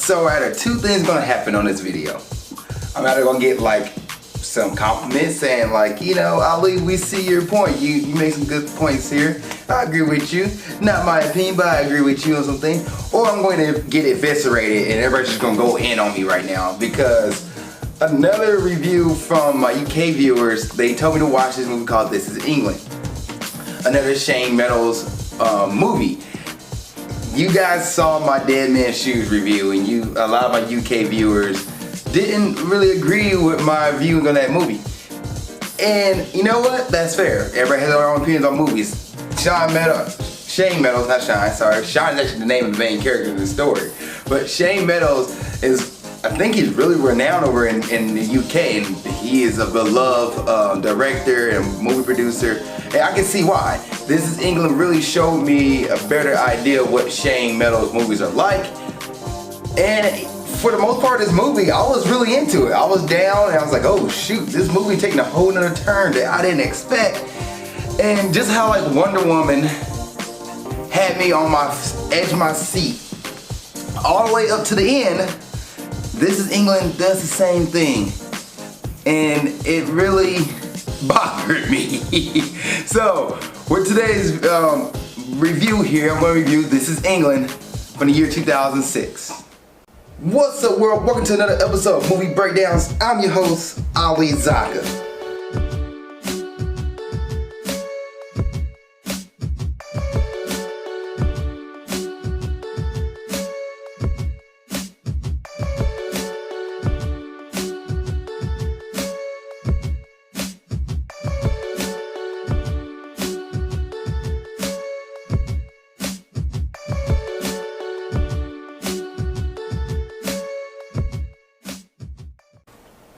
So either two things gonna happen on this video. I'm either gonna get like some compliments saying like, you know, Ali, we see your point. You make some good points here. I agree with you. Not my opinion, but I agree with you on something. Or I'm going to get eviscerated and everybody's just gonna go in on me right now because another review from my UK viewers, they told me to watch this movie called This Is England. Another Shane Meadows movie. You guys saw my Dead Man's Shoes review and a lot of my UK viewers didn't really agree with my views on that movie. And you know what? That's fair. Everybody has their own opinions on movies. Shane Meadows, not Shine, sorry. Shine is actually the name of the main character in the story. But Shane Meadows is, I think he's really renowned over in the UK, and he is a beloved director and movie producer. And I can see why. This Is England really showed me a better idea of what Shane Meadows movies are like. And for the most part of this movie, I was really into it. I was down and I was like, oh shoot, this movie taking a whole nother turn that I didn't expect. And just how like Wonder Woman had me on my edge of my seat all the way up to the end, This Is England does the same thing. And it really bothered me. So with today's review here, I'm going to review This Is England from the year 2006. What's up world? Welcome to another episode of Movie Breakdowns. I'm your host, Ali Zakka.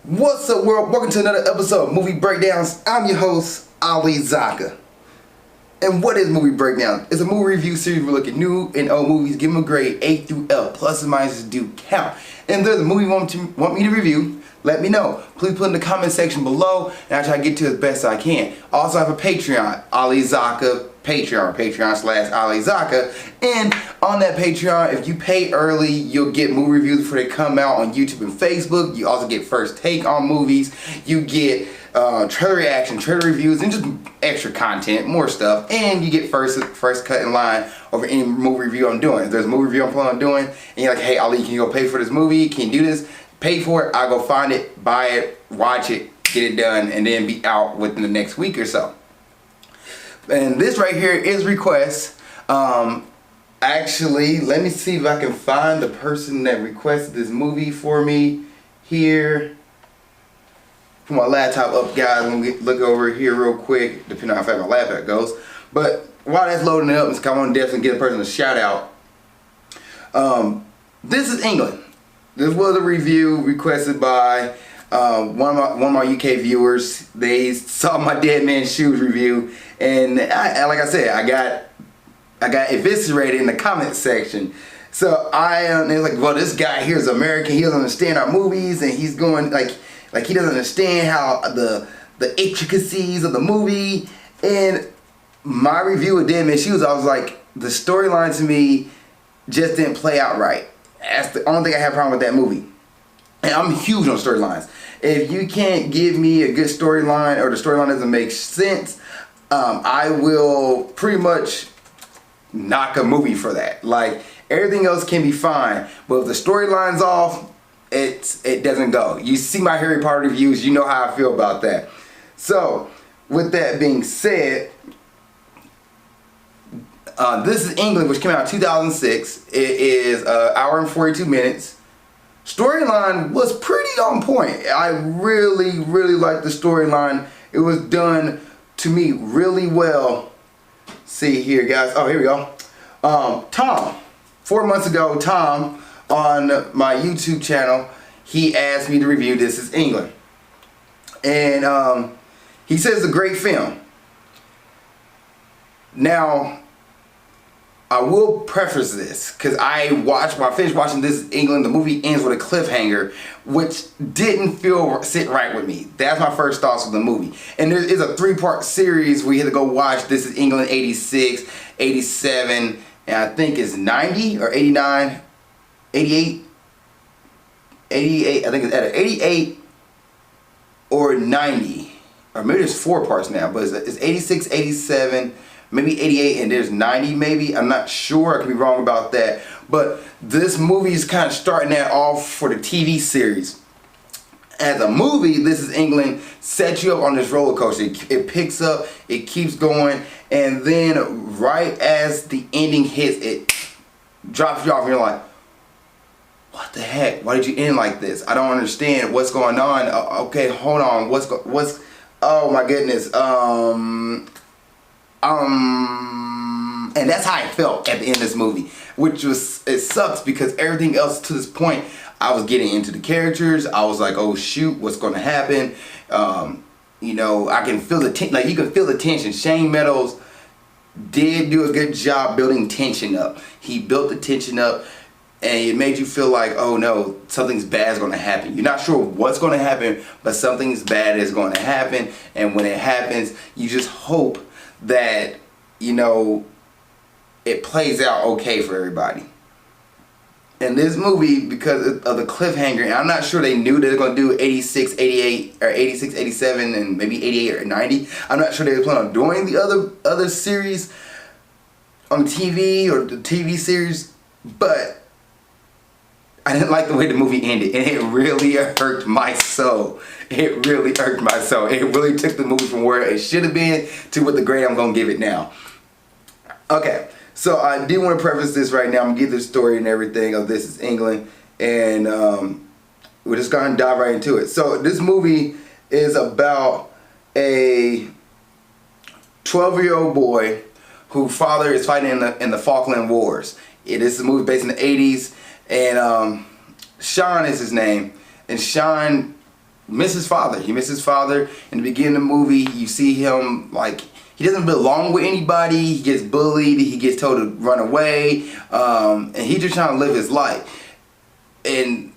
What's up world? Welcome to another episode of Movie Breakdowns. I'm your host, Ali Zakka. And what is Movie Breakdown? It's a movie review series where we look at new and old movies, give them a grade A through L, plus and minuses do count. And if there's a movie you want me to review, let me know. Please put in the comment section below and I'll try to get to it as best I can. I also have a Patreon, Ali Zakka Patreon/Ali Zakka. And on that Patreon, if you pay early, you'll get movie reviews before they come out on YouTube and Facebook. You also get first take on movies. You get trailer reaction, trailer reviews, and just extra content, more stuff. And you get first cut in line over any movie review I'm doing. If there's a movie review I'm planning on doing, and you're like, hey Ali, can you go pay for this movie? Can you do this? Pay for it, I'll go find it, buy it, watch it, get it done, and then be out within the next week or so. And this right here is requests. Actually, let me see if I can find the person that requested this movie for me here. Put my laptop up, guys. Let me look over here real quick, depending on how fast my laptop goes. But while that's loading it up, I want to definitely give a person a shout out. This Is England. This was a review requested by one of my UK viewers. They saw my Dead Man's Shoes review, and like I said, I got eviscerated in the comment section. So they're like, well, this guy here is American. He doesn't understand our movies, and he's going like he doesn't understand how the intricacies of the movie. And my review of Dead Man's Shoes, I was like, the storyline to me just didn't play out right. That's the only thing I have a problem with that movie. And I'm huge on storylines. If you can't give me a good storyline or the storyline doesn't make sense, I will pretty much knock a movie for that. Like, everything else can be fine, but if the storyline's off, it doesn't go. You see my Harry Potter reviews, you know how I feel about that. So, with that being said, This Is England, which came out in 2006. It is an hour and 42 minutes. Storyline was pretty on point. I really liked the storyline. It was done to me really well. See here, guys. Oh, here we go. Tom. 4 months ago, Tom, on my YouTube channel, he asked me to review This Is England. And he says it's a great film. Now, I will preface this because when I finished watching This Is England, the movie ends with a cliffhanger, which didn't sit right with me. That's my first thoughts of the movie. And there is a 3-part series where you had to go watch This Is England 86, 87, and I think it's 90 or 89, 88. 88, I think it's at 88 or 90, or maybe there's 4 parts now, but it's 86, 87, maybe 88, and there's 90 maybe. I'm not sure, I could be wrong about that. But this movie is kind of starting that off for the TV series. As a movie, This Is England sets you up on this roller coaster. It picks up, it keeps going, and then right as the ending hits, it drops you off, and you're like, what the heck? Why did you end like this? I don't understand what's going on. Okay, hold on. What's? Oh my goodness. And that's how I felt at the end of this movie, which was, it sucks because everything else to this point, I was getting into the characters. I was like, oh shoot, what's going to happen? You know, I can feel the like you can feel the tension. Shane Meadows did do a good job building tension up. He built the tension up, and it made you feel like, oh no, something's bad is going to happen. You're not sure what's going to happen, but something's bad is going to happen. And when it happens, you just hope that, you know, it plays out okay for everybody. And this movie, because of the cliffhanger, and I'm not sure they knew they were going to do 86, 88, or 86, 87, and maybe 88 or 90. I'm not sure they were planning on doing the other series on TV or the TV series, but I didn't like the way the movie ended, and it really hurt my soul. It really hurt my soul. It really took the movie from where it should have been to what the grade I'm going to give it now. Okay. So I do want to preface this right now. I'm going to give the story and everything of This Is England. And we're just going to dive right into it. So this movie is about a 12-year-old boy whose father is fighting in the Falkland Wars. This is a movie based in the 80s. And Sean is his name. And Sean misses his father. He misses his father. In the beginning of the movie, you see him like, he doesn't belong with anybody. He gets bullied. He gets told to run away. And he's just trying to live his life. And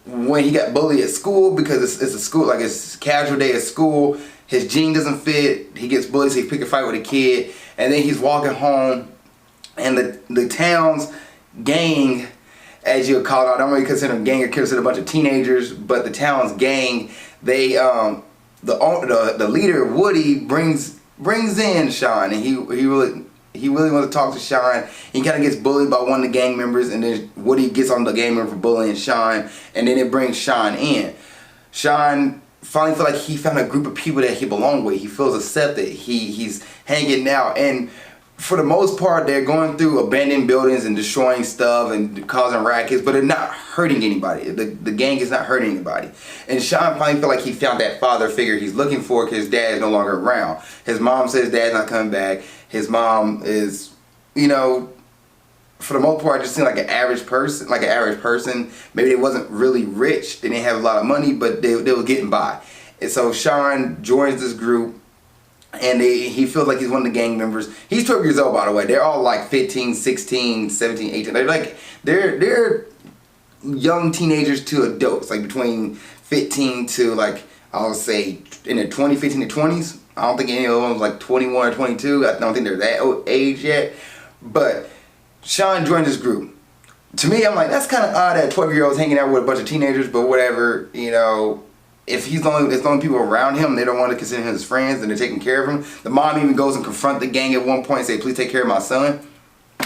when he got bullied at school, because it's a school, like it's casual day at school, his jean doesn't fit. He gets bullied, so he pick a fight with a kid. And then he's walking home, and the town's gang, as you would call it, I don't really consider them gang, I consider a bunch of teenagers, but the town's gang, they the leader, Woody, brings in Sean, and he really wants to talk to Sean. He kind of gets bullied by one of the gang members, and then Woody gets on the gang member for bullying Sean, and then it brings Sean in. Sean finally feels like he found a group of people that he belongs with. He feels accepted. He's hanging out, and for the most part, they're going through abandoned buildings and destroying stuff and causing rackets, but they're not hurting anybody. The gang is not hurting anybody. And Sean finally felt like he found that father figure he's looking for because his dad is no longer around. His mom says dad's not coming back. His mom is, you know, for the most part, just seemed like an average person. Maybe they wasn't really rich. They didn't have a lot of money, but they were getting by. And so Sean joins this group. And he feels like he's one of the gang members. He's 12 years old, by the way. They're all like 15, 16, 17, 18. They're young teenagers to adults, like between 15 to like, I would say in their 15 to 20s. I don't think any of them was like 21 or 22. I don't think they're that age yet. But Sean joined this group. To me, I'm like, that's kind of odd that 12-year-olds hanging out with a bunch of teenagers, but whatever, you know. If there's the only people around him, they don't want to consider him his friends, and they're taking care of him. The mom even goes and confront the gang at one point and say, please take care of my son.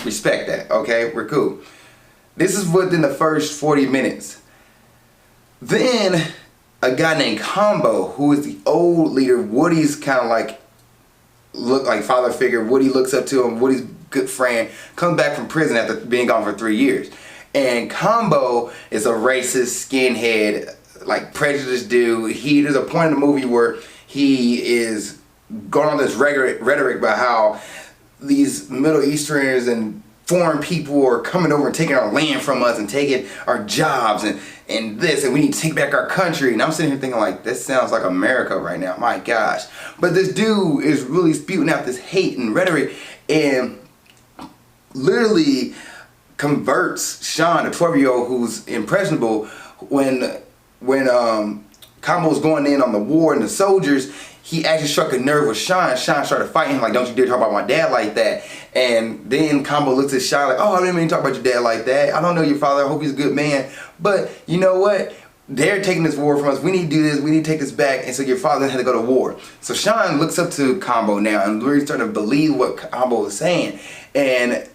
Respect that, okay? We're cool. This is within the first 40 minutes. Then, a guy named Combo, who is the old leader, Woody's kind of like, look like father figure. Woody looks up to him, Woody's good friend, comes back from prison after being gone for 3 years. And Combo is a racist skinhead, like prejudiced dude. There's a point in the movie where he is going on this rhetoric about how these Middle Easterners and foreign people are coming over and taking our land from us and taking our jobs and this, and we need to take back our country. And I'm sitting here thinking like, this sounds like America right now, my gosh. But this dude is really spewing out this hate and rhetoric and literally converts Sean, a 12-year-old who's impressionable, when Combo's going in on the war and the soldiers, he actually struck a nerve with Sean. Sean started fighting him like, don't you dare talk about my dad like that. And then Combo looks at Sean like, oh, I didn't mean to talk about your dad like that. I don't know your father. I hope he's a good man. But you know what? they're taking this war from us. We need to do this. We need to take this back. And so your father had to go to war. So Sean looks up to Combo now and really starting to believe what Combo is saying. And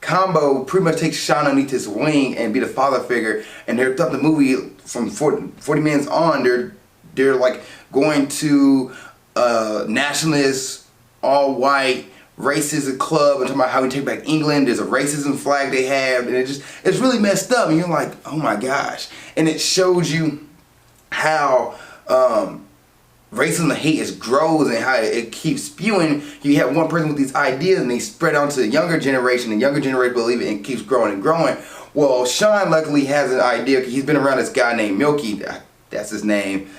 Combo pretty much takes Sean underneath his wing and be the father figure. And they're throughout the movie from 40 minutes on, they're like going to nationalist, all white, racist club and talking about how we take back England. There's a racism flag they have, and it's really messed up. And you're like, oh my gosh. And it shows you how racism and hate grows and how it keeps spewing. You have one person with these ideas and they spread on to the younger generation. The younger generation believe it and keeps growing and growing. Well, Sean luckily has an idea because he's been around this guy named Milky. That's his name.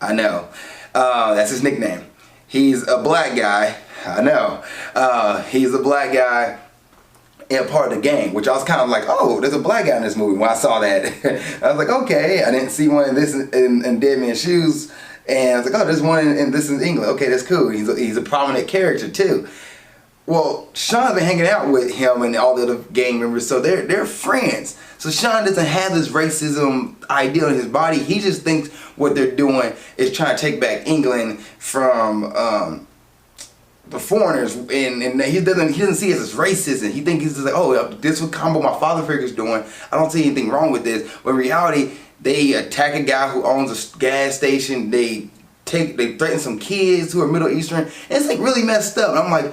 I know. That's his nickname. He's a black guy. I know. He's a black guy and part of the gang, which I was kind of like, oh, there's a black guy in this movie. When I saw that, I was like, okay. I didn't see one of this in Dead Man's Shoes. And I was like, oh, there's one in This Is England. Okay, that's cool. He's a prominent character too. Well, Sean's been hanging out with him and all the other gang members, so they're friends. So Sean doesn't have this racism idea in his body. He just thinks what they're doing is trying to take back England from the foreigners, and he doesn't see it as racism. He thinks he's just like, oh, this is what Combo, my father figure, is doing. I don't see anything wrong with this. But in reality, they attack a guy who owns a gas station. They threaten some kids who are Middle Eastern. And it's like really messed up. And I'm like,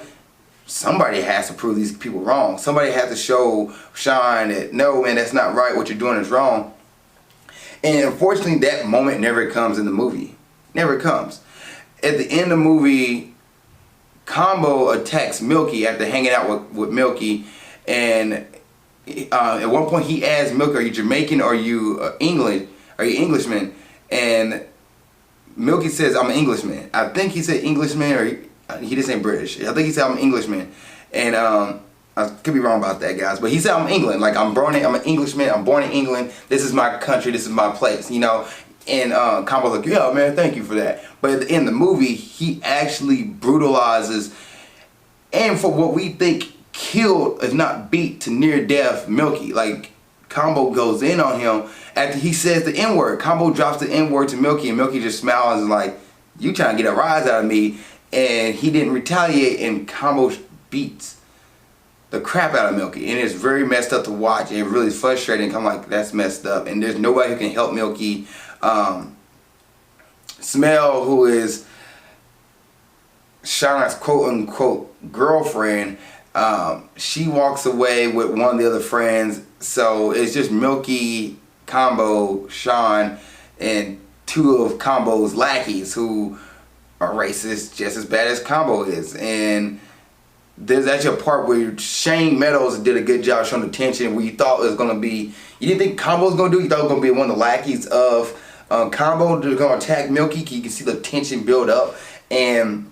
somebody has to prove these people wrong. Somebody has to show Sean that, no, man, that's not right. What you're doing is wrong. And unfortunately, that moment never comes in the movie. Never comes. At the end of the movie, Combo attacks Milky after hanging out with Milky. And at one point, he asks Milky, are you Jamaican or are you English? Are you Englishman? And Milky says, I'm an Englishman. I think he said Englishman, or he didn't say British. I think he said I'm an Englishman. And I could be wrong about that, guys. But he said I'm England. Like, I'm an Englishman. I'm born in England. This is my country. This is my place, you know. And Combo's like, yeah, man, thank you for that. But at the end of the movie, he actually brutalizes, and for what we think, killed, if not beat to near death, Milky. Like, Combo goes in on him after he says the N-word. Combo drops the N-word to Milky, and Milky just smiles and is like, you trying to get a rise out of me. And he didn't retaliate, and Combo beats the crap out of Milky. And it's very messed up to watch. It really is frustrating. I'm like, that's messed up. And there's nobody who can help Milky. Smell, who is Sean's quote-unquote girlfriend, she walks away with one of the other friends. So it's just Milky, Combo, Sean, and two of Combo's lackeys who are racist just as bad as Combo is. And there's actually a part where Shane Meadows did a good job showing the tension where you thought it was going to be, you didn't think Combo was going to do it, you thought it was going to be one of the lackeys of Combo. They're going to attack Milky. You can see the tension build up, and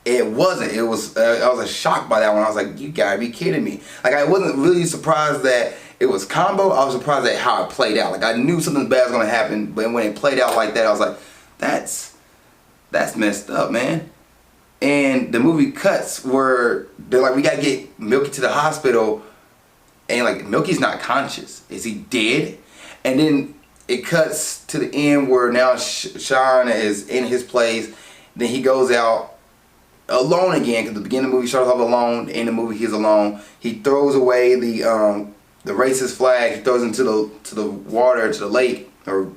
it wasn't. I was shocked by that one. I was like, you gotta be kidding me. Like, I wasn't really surprised that it was Combo. I was surprised at how it played out. Like, I knew something bad was going to happen, but when it played out like that, I was like, that's messed up, man. And the movie cuts where they're like, we gotta get Milky to the hospital, and like, Milky's not conscious. Is he dead? And then it cuts to the end where now Sean is in his place. Then he goes out alone again, because the beginning of the movie starts off alone. In the movie, he's alone. He throws away the racist flag. He throws it to the water, to the lake, or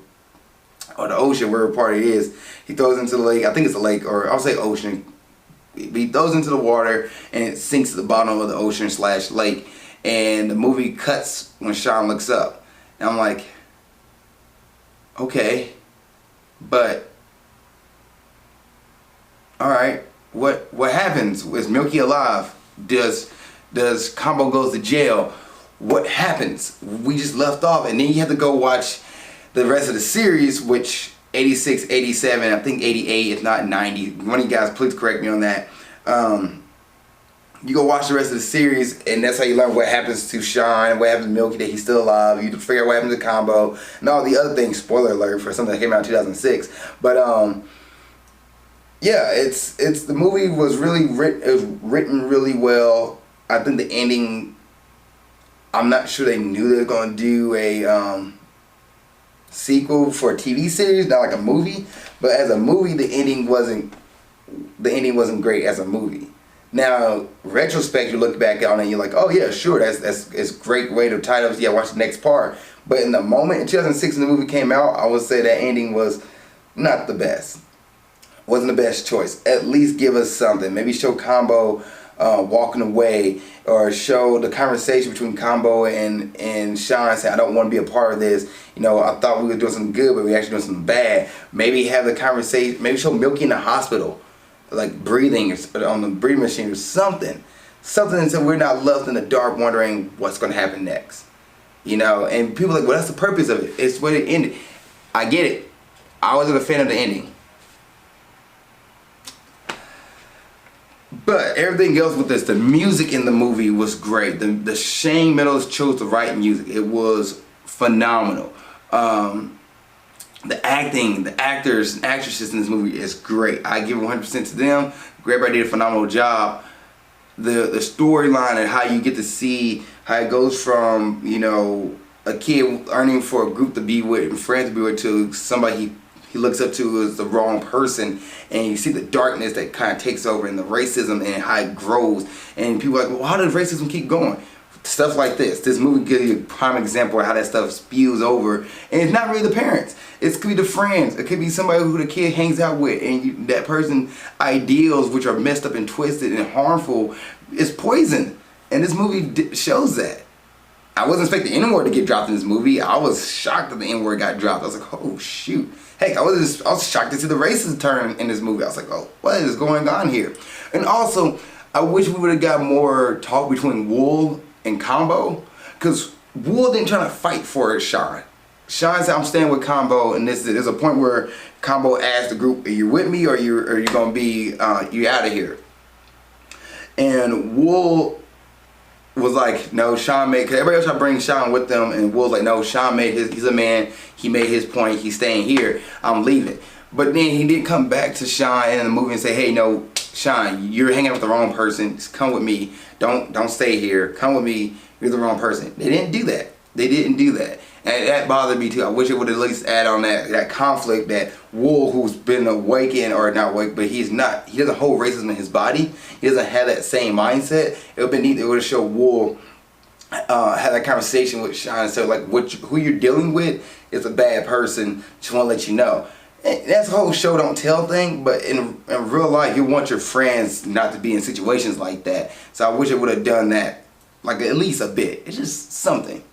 the ocean, wherever part it is. He throws it into the lake. I think it's a lake, or I'll say ocean. He throws into the water, and it sinks to the bottom of the ocean / lake. And the movie cuts when Sean looks up. And I'm like, okay, but all right, what happens? Is Milky alive? Does Combo goes to jail? What happens? We just left off, and then you have to go watch the rest of the series, which 86, 87, I think 88, if not 90. One of you guys, please correct me on that. You go watch the rest of the series, and that's how you learn what happens to Sean, what happens to Milky, that he's still alive. You figure out what happens to Combo, and all the other things. Spoiler alert for something that came out in 2006. But yeah, it's the movie was written really well. I think the ending, I'm not sure they knew they were gonna do a sequel for a TV series, not like a movie. But as a movie, the ending wasn't great as a movie. Now, retrospect, you look back on it and you're like, oh yeah, sure, that's great way to tie up. Yeah, watch the next part. But in the moment, in 2006 when the movie came out, I would say that ending was not the best. Wasn't the best choice. At least give us something. Maybe show Combo walking away, or show the conversation between Combo and Sean saying, I don't want to be a part of this. You know, I thought we were doing something good, but we actually doing something bad. Maybe have the conversation, maybe show Milky in the hospital, like breathing on the breathing machine or something. Something so we're not left in the dark wondering what's going to happen next. You know, and people are like, well, that's the purpose of it. It's where it ended. I get it. I wasn't a fan of the ending. But everything else with this, the music in the movie was great. The Shane Meadows chose the right music. It was phenomenal. The acting, the actors and actresses in this movie is great. I give 100% to them. Everybody did a phenomenal job. The storyline and how you get to see how it goes from, you know, a kid earning for a group to be with and friends to be with to somebody he looks up to as the wrong person, and you see the darkness that kind of takes over and the racism and how it grows, and people are like, well, how does racism keep going? Stuff like this. This movie gives you a prime example of how that stuff spews over, and it's not really the parents. It could be the friends. It could be somebody who the kid hangs out with, and that person's ideals, which are messed up and twisted and harmful, is poison. And this movie shows that. I wasn't expecting the N-word to get dropped in this movie. I was shocked that the N-word got dropped. I was like, oh shoot. Heck, I was shocked to see the racist turn in this movie. I was like, oh, what is going on here? And also, I wish we would have got more talk between Wool and Combo, because Wool didn't try to fight for Sean. Sean said, I'm staying with Combo, and there's a point where Combo asked the group, are you with me, or are you gonna be you out of here? And Wool was like, no, Sean made, because everybody else tried to bring Sean with them, and Wool's like, no, Sean made he's a man, he made his point, he's staying here, I'm leaving. But then he did come back to Sean in the movie and say, hey, no, Sean, you're hanging out with the wrong person, just come with me, don't stay here, come with me, you're the wrong person. They didn't do that. They didn't do that. And that bothered me too. I wish it would at least add on that conflict that Wool, who's been awakened, or not awake, but he doesn't hold racism in his body. He doesn't have that same mindset. It would have been neat. It would have showed Wool have that conversation with Sean and say, like, who you're dealing with is a bad person. Just want to let you know. And that's the whole show don't tell thing, but in real life, you want your friends not to be in situations like that. So I wish it would have done that, like at least a bit. It's just something.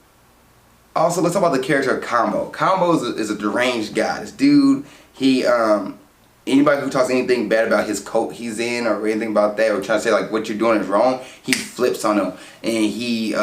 Also, let's talk about the character of Combo. Combo is a deranged guy. This dude, anybody who talks anything bad about his coat he's in or anything about that, or trying to say like what you're doing is wrong, he flips on them. And he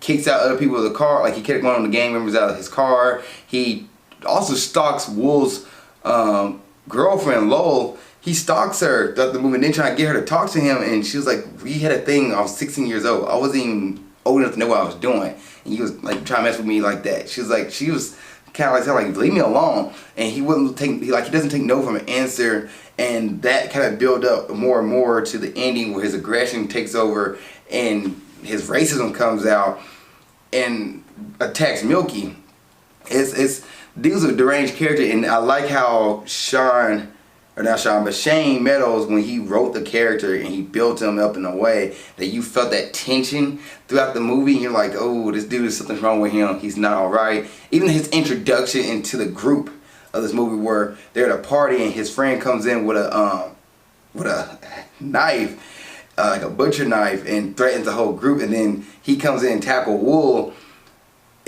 kicks out other people of the car, like he kicked one of the gang members out of his car. He also stalks Wool's girlfriend, Lowell. He stalks her throughout the movie, and then trying to get her to talk to him, and she was like, we had a thing, I was 16 years old. I wasn't even old enough to know what I was doing. And he was like trying to mess with me like that. She was kind of like leave me alone. And he wouldn't take, he doesn't take no from an answer. And that kind of built up more and more to the ending where his aggression takes over and his racism comes out and attacks Milky. These are deranged character, and I like how Shane Meadows, when he wrote the character and he built him up in a way that you felt that tension throughout the movie, and you're like, oh, this dude, something's wrong with him, he's not alright. Even his introduction into the group of this movie where they're at a party and his friend comes in with a knife, like a butcher knife, and threatens the whole group, and then he comes in and tackles Wool.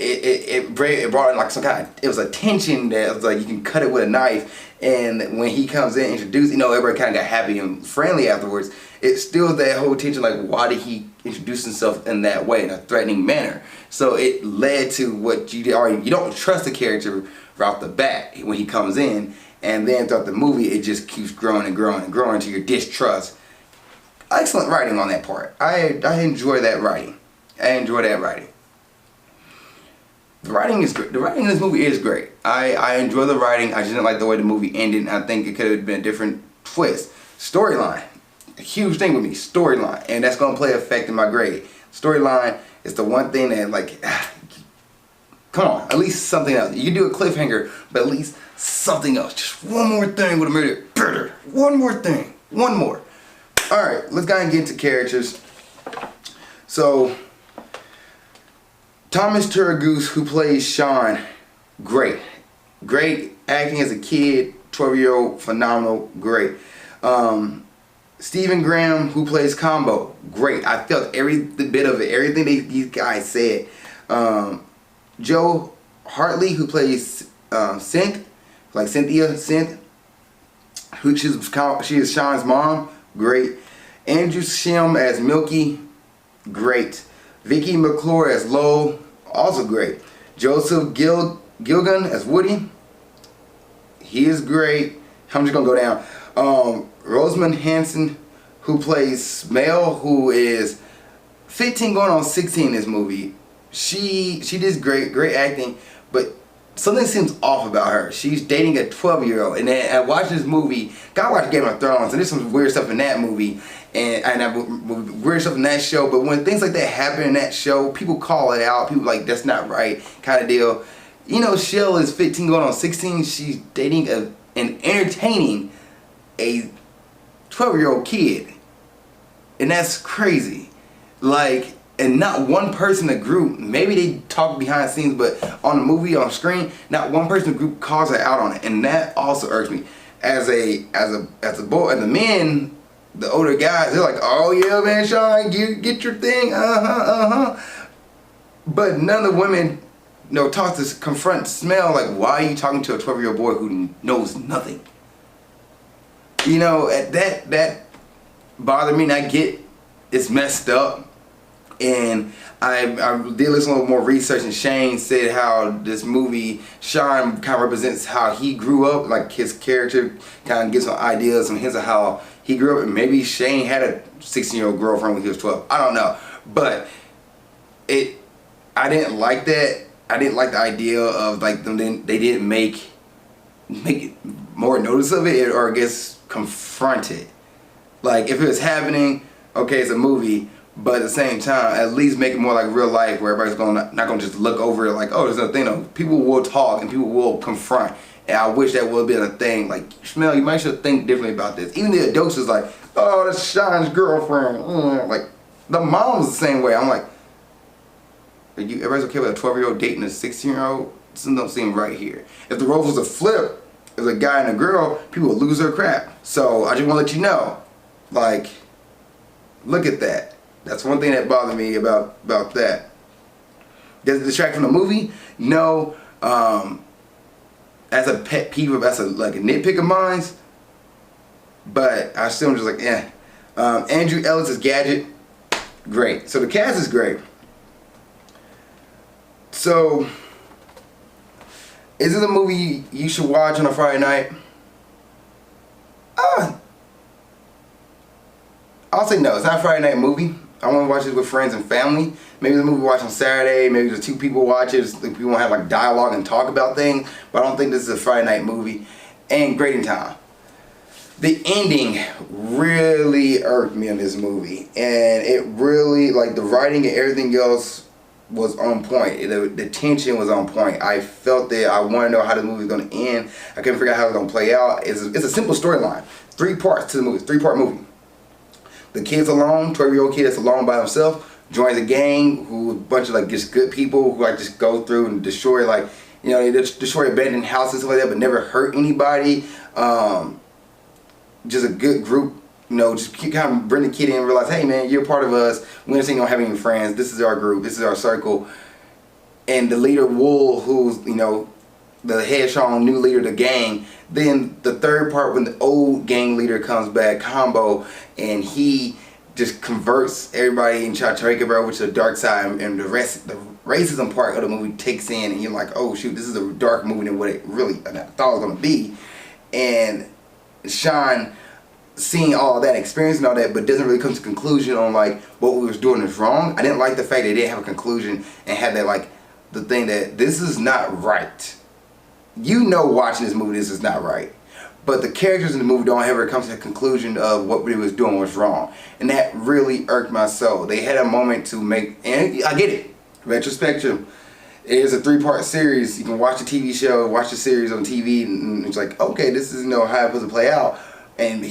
It brought in like some kind of, it was a tension that was like you can cut it with a knife. And when he comes in, introduced, everybody kind of got happy and friendly afterwards. It still that whole tension, like why did he introduce himself in that way, in a threatening manner? So it led to what you don't trust the character right off the bat when he comes in, and then throughout the movie it just keeps growing and growing and growing to your distrust. Excellent writing on that part. I enjoy that writing. The writing is great. The writing in this movie is great. I enjoy the writing. I just didn't like the way the movie ended. I think it could have been a different twist. Storyline, a huge thing with me. Storyline, and that's gonna play effect in my grade. Storyline is the one thing that Come on, at least something else. You can do a cliffhanger, but at least something else. Just one more thing with a murder. One more thing. One more. Alright, let's go ahead and get into characters. So, Thomas Turgoose, who plays Sean, great. Great acting as a kid, 12-year-old, phenomenal, great. Stephen Graham, who plays Combo, great. I felt every bit of it, everything these guys said. Joe Hartley, who plays Synth, like Synth, who she is Sean's mom, great. Andrew Shim as Milky, great. Vicky McClure as Lowell, also great. Joseph Gilgun as Woody, he is great. I'm just gonna go down. Rosamund Hanson, who plays Mel, who is 15 going on 16 in this movie. She did great acting, but something seems off about her. She's dating a 12-year-old, and then I watched this movie. I watched Game of Thrones, and there's some weird stuff in that movie, and weird stuff in that show. But when things like that happen in that show, people call it out. People like, that's not right, kind of deal. You know, Shell is 15 going on 16. She's dating and entertaining a 12-year-old kid, and that's crazy. Like, and not one person in the group, maybe they talk behind the scenes, but on the movie, on screen, not one person in the group calls her out on it, and that also irks me. As a boy, and the men, the older guys, they're like, oh yeah, man, Sean, get your thing, But none of the women, talk to confront Smell like, why are you talking to a 12-year-old boy who knows nothing? That bothered me, and I get it's messed up. And I did listen a little more research, and Shane said how this movie, Sean kind of represents how he grew up, like his character kind of gives some ideas, some hints of how he grew up, and maybe Shane had a 16-year-old girlfriend when he was 12. I don't know, but I didn't like that. I didn't like the idea of like they didn't make it more notice of it, or I guess confront it. Like if it was happening, okay, it's a movie. But at the same time, at least make it more like real life, where everybody's not going to just look over it like, oh, there's a thing. No, people will talk and people will confront. And I wish that would have been a thing. Like, Smell, you might should think differently about this. Even the adults is like, oh, that's Sean's girlfriend. Like, the mom was the same way. I'm like, everybody's okay with a 12-year-old dating a 16-year-old? Something don't seem right here. If the roles was a flip, as a guy and a girl, people would lose their crap. So I just want to let you know, like, look at that. That's one thing that bothered me about that. Does it distract from the movie? No. As a pet peeve, that's a nitpick of mine. But I still am just like, eh. Andrew Ellis as Gadget, great. So the cast is great. So, is it a movie you should watch on a Friday night? I'll say no. It's not a Friday night movie. I want to watch it with friends and family. Maybe the movie we watch on Saturday. Maybe the two people watch it. We want to have like dialogue and talk about things. But I don't think this is a Friday night movie. And Grading Time. The ending really irked me in this movie. And it really, like the writing and everything else was on point. The tension was on point. I felt that I want to know how the movie was going to end. I couldn't figure out how it was going to play out. It's a simple storyline. 3 parts to the movie. 3-part movie. The kid's alone, 12-year-old kid that's alone by himself, joins a gang who a bunch of like just good people who like just go through and destroy they destroy abandoned houses and stuff like that, but never hurt anybody. Just a good group, just kind of bring the kid in and realize, hey man, you're part of us. We understand you don't have any friends. This is our group. This is our circle. And the leader, Wool, who's the headstrong new leader of the gang. Then the third part, when the old gang leader comes back, Combo, and he just converts everybody and tries to take everybody over to the dark side, and the racism part of the movie takes in, and you're like, oh shoot, this is a dark movie than what it really I thought it was going to be. And Sean, seeing all that, experiencing all that, but doesn't really come to a conclusion on like what we was doing is wrong. I didn't like the fact that they didn't have a conclusion and had that like the thing that this is not right. Watching this movie, this is not right. But the characters in the movie don't ever come to the conclusion of what they was doing was wrong. And that really irked my soul. They had a moment to make, and I get it, retrospective. It is a 3-part series. You can watch the TV show, watch the series on TV, and it's like, okay, this is how it's supposed to play out. And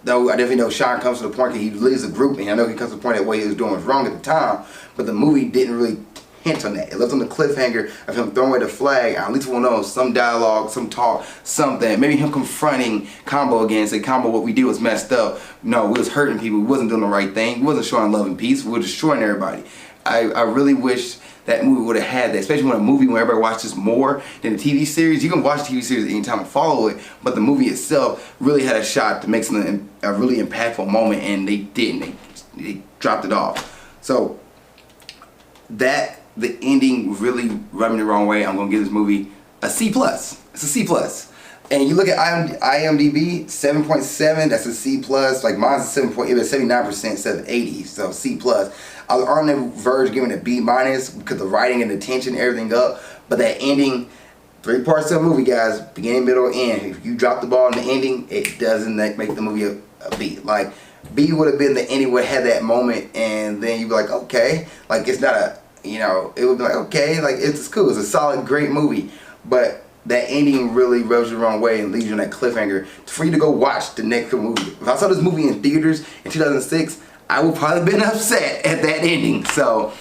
though I definitely know Sean comes to the point that he leaves the group, and I know he comes to the point that what he was doing was wrong at the time, but the movie didn't really hint on that. It left on the cliffhanger of him throwing away the flag. At least we'll know some dialogue, some talk, something. Maybe him confronting Combo again, say, Combo, what we did was messed up. No, we was hurting people. We wasn't doing the right thing. We wasn't showing love and peace. We were destroying everybody. I really wish that movie would have had that, especially when everybody watches more than the TV series. You can watch the TV series anytime and follow it, but the movie itself really had a shot to make something a really impactful moment, and they didn't. They dropped it off. So the ending really rubbed me the wrong way. I'm gonna give this movie a C+. It's a C+. And you look at IMDb, 7.7. That's a C+. Like mine's a 7. It was 79% instead of 80, so C+. I was on the verge of giving it a B- because the writing and the tension, everything up. But that ending, 3 parts of the movie, guys, beginning, middle, end. If you drop the ball in the ending, it doesn't make the movie a B. Like B would have been the ending would have had that moment, and then you'd be like, okay, like it's not a, it would be like, okay, like it's cool. It's a solid, great movie, but that ending really rubs you the wrong way and leaves you on that cliffhanger for you to go watch the next movie. If I saw this movie in theaters in 2006, I would probably have been upset at that ending. So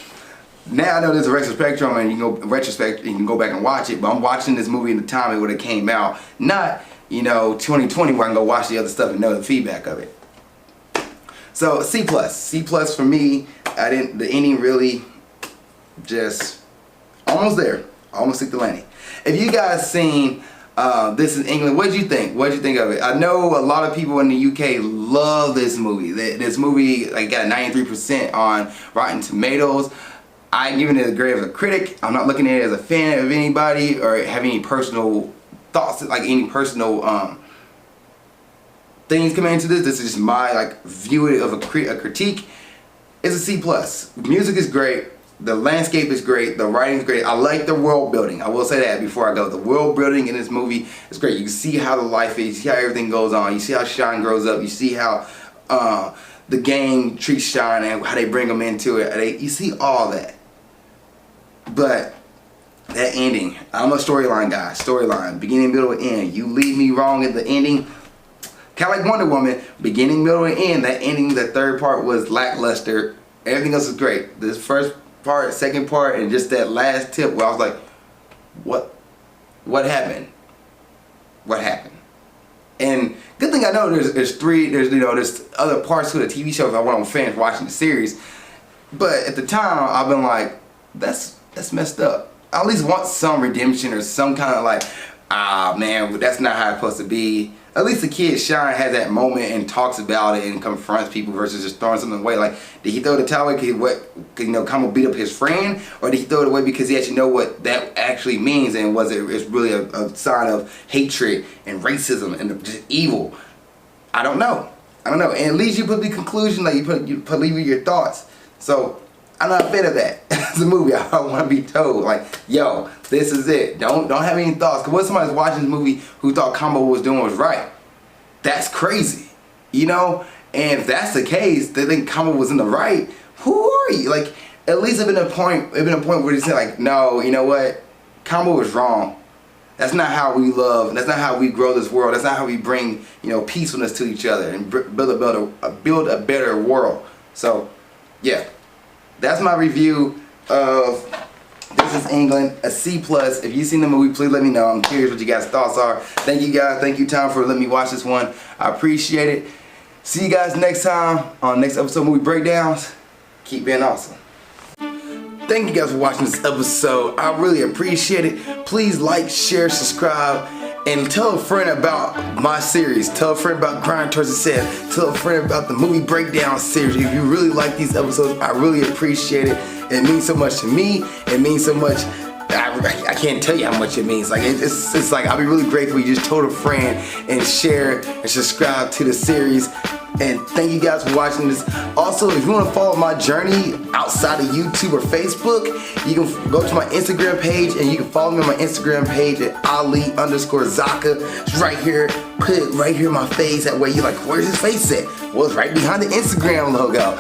now I know there's a retrospectrum and you can go back and watch it, but I'm watching this movie in the time it would have came out, not 2020 where I can go watch the other stuff and know the feedback of it. So C+. C+ for me. The ending really just almost there. Almost took the landing. If you guys seen This Is England, what did you think? What did you think of it? I know a lot of people in the UK love this movie. This movie got 93% on Rotten Tomatoes. I'm giving it a grade as a critic. I'm not looking at it as a fan of anybody or have any personal thoughts, like any personal things coming into this. This is just my view of a critique. It's a C+. Music is great. The landscape is great. The writing is great. I like the world building. I will say that before I go. The world building in this movie is great. You can see how the life is. You see how everything goes on. You see how Sean grows up. You see how the gang treats Sean and how they bring him into it. You see all that. But that ending, I'm a storyline guy. Storyline, beginning, middle, and end. You leave me wrong at the ending. Kind of like Wonder Woman, beginning, middle, and end. That ending, the third part was lackluster. Everything else is great. This first part, second part, and just that last tip where I was like, what happened? What happened? And good thing I know there's other parts to the TV show if I want to finish watching the series. But at the time, I've been like, that's messed up. I at least want some redemption or some kind of man, that's not how it's supposed to be. At least the kid Sean has that moment and talks about it and confronts people versus just throwing something away. Like, did he throw the towel away because Combo beat up his friend, or did he throw it away because he actually know what that actually means, and it's really a sign of hatred and racism and just evil? I don't know. And at least you put the conclusion, you leave your thoughts. So I'm not a fan of that. It's a movie. I don't want to be told yo, this is it. Don't have any thoughts. Because what somebody's watching this movie who thought Combo was doing was right, that's crazy. And if that's the case, they think Combo was in the right. Who are you? At least it's been a point where they say no, you know what? Combo was wrong. That's not how we love. That's not how we grow this world. That's not how we bring peacefulness to each other and build a better world. So yeah. That's my review of This Is England, a C+. If you've seen the movie, please let me know. I'm curious what you guys' thoughts are. Thank you guys. Thank you, Tom, for letting me watch this one. I appreciate it. See you guys next time on next episode of Movie Breakdowns. Keep being awesome. Thank you guys for watching this episode. I really appreciate it. Please like, share, subscribe, and tell a friend about my series. Tell a friend about Grind Towards the Set. Tell a friend about the Movie Breakdown series. If you really like these episodes, I really appreciate it. It means so much to me. It means so much. I can't tell you how much it means. It's I'll be really grateful you just told a friend and share and subscribe to the series. And thank you guys for watching this. Also, if you want to follow my journey outside of YouTube or Facebook, you can go to my Instagram page and you can follow me on my Instagram page at Ali_Zakka. It's right here. put it right here in my face. That way you're like, where's his face at? Well, it's right behind the Instagram logo.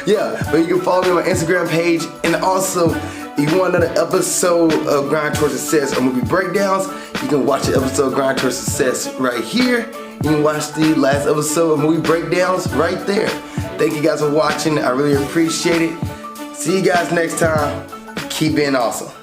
Yeah, but you can follow me on my Instagram page. And also, if you want another episode of Grind Towards Success or movie breakdowns, you can watch the episode of Grind Towards Success right here. You can watch the last episode of movie breakdowns right there. Thank you guys for watching. I really appreciate it. See you guys next time. Keep being awesome.